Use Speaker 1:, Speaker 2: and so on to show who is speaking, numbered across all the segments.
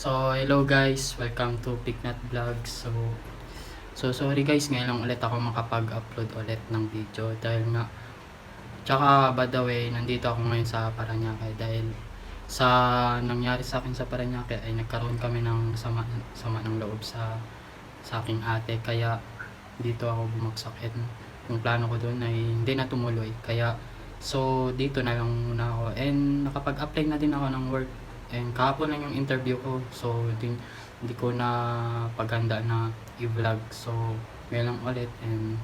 Speaker 1: So, hello guys, welcome to Pignat Vlog. So sorry guys, ngayon lang ulit ako makapag-upload ulit ng video dahil nga, tsaka by the way, nandito ako ngayon sa Parañaque dahil sa nangyari sa akin sa Parañaque ay nagkaroon kami ng sama ng loob sa aking ate, kaya dito ako bumagsak and yung plano ko doon ay hindi na tumuloy, kaya so dito na lang muna ako and nakapag-apply na din ako ng work. And kahapon lang yung interview ko, so hindi ko na paghanda na i-vlog. So ngayon lang ulit, and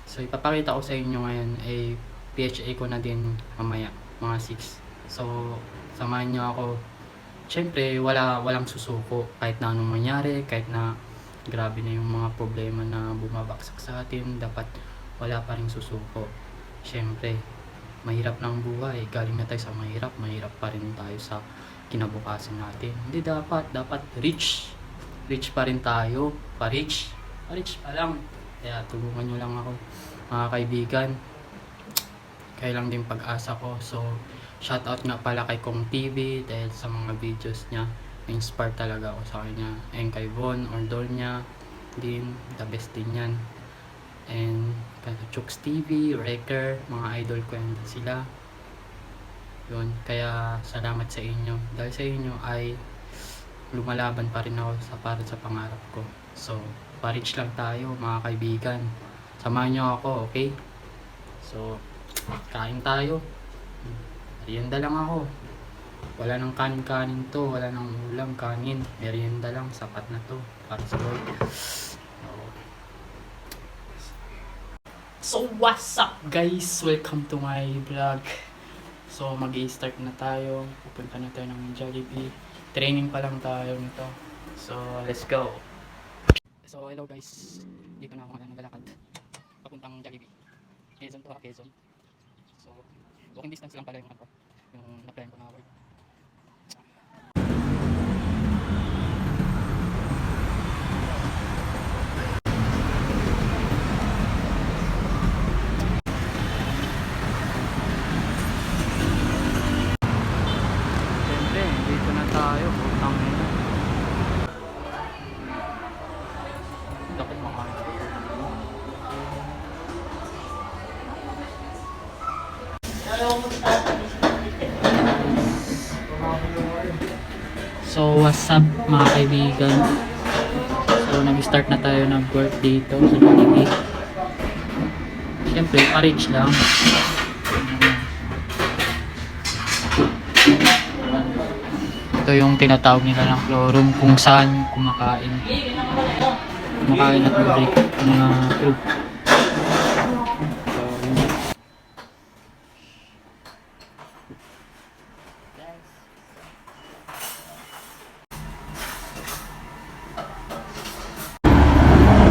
Speaker 1: so ipapakita ko sa inyo ngayon ay PHA ko na din mamaya mga 6. So samahan nyo ako. Siyempre walang susuko kahit na anong mangyari, kahit na grabe na yung mga problema na bumabaksak sa atin, dapat wala pa rin susuko. Siyempre mahirap ng buhay, galing na tayo sa mahirap pa rin tayo sa kinabukasan natin. Hindi dapat rich pa rin tayo, pa-rich pa lang. Kaya tulungan nyo lang ako mga kaibigan, kaya lang din pag-asa ko. So shoutout nga pala kay Kong TV dahil sa mga videos niya, inspire talaga ako sa kanya, and kay Von Ordolnya din, the best din yan, and kay Chooks TV, Wrecker, mga idol ko yan sila yun. Kaya salamat sa inyo, dahil sa inyo ay lumalaban pa rin ako para sa pangarap ko. So pa-reach lang tayo mga kaibigan, samahan nyo ako, okay? So kain tayo, merienda lang ako, wala nang kanin to, wala nang ulam, kanin, merienda lang, sapat na to para sa Lord. So what's up guys, welcome to my vlog. So mag-i-start na tayo, pupunta na tayo ng Jollibee, training pa lang tayo nito. So let's go. So hello guys, dito na ako naglalakad papuntang Jollibee, Quezon to, Quezon. So walking distance lang pala yung na-plan ko na work. So what's up mga kaibigan, so nag-start na tayo ng work dito sa Jollibee. Siyempre pa-reach lang. Ito yung tinatawag nila ng flow room kung saan kumakain at break mga crew.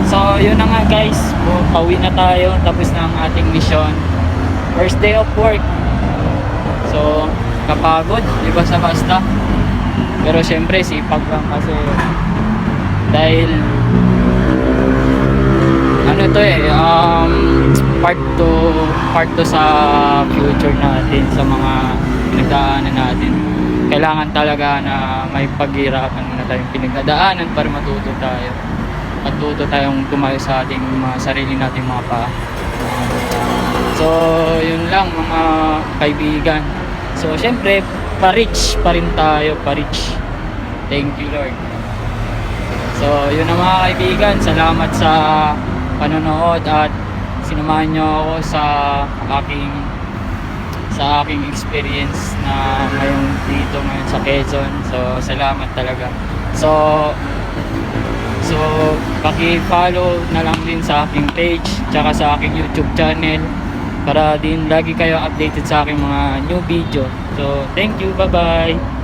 Speaker 1: So yun na nga guys, pauwi na tayo, tapos na ang ating mission, first day of work. So kapagod, di ba sa basta, pero syempre sipag lang kasi dahil ano to part to sa future natin, sa mga pinagdaanan natin. Kailangan talaga na may paghirapan muna tayong pinagdaanan para matuto tayong tumayo sa ating mga sarili nating mga paa. So yun lang mga kaibigan. So syempre pa-reach pa rin tayo, pa-reach. Thank you Lord. So yun na mga kaibigan, salamat sa panonood at sinamahan nyo ako sa aking experience na ngayon sa Quezon. So salamat talaga. So paki-follow na lang din sa aking page tsaka sa aking YouTube channel para din lagi kayo updated sa aking mga new video. So thank you, bye bye.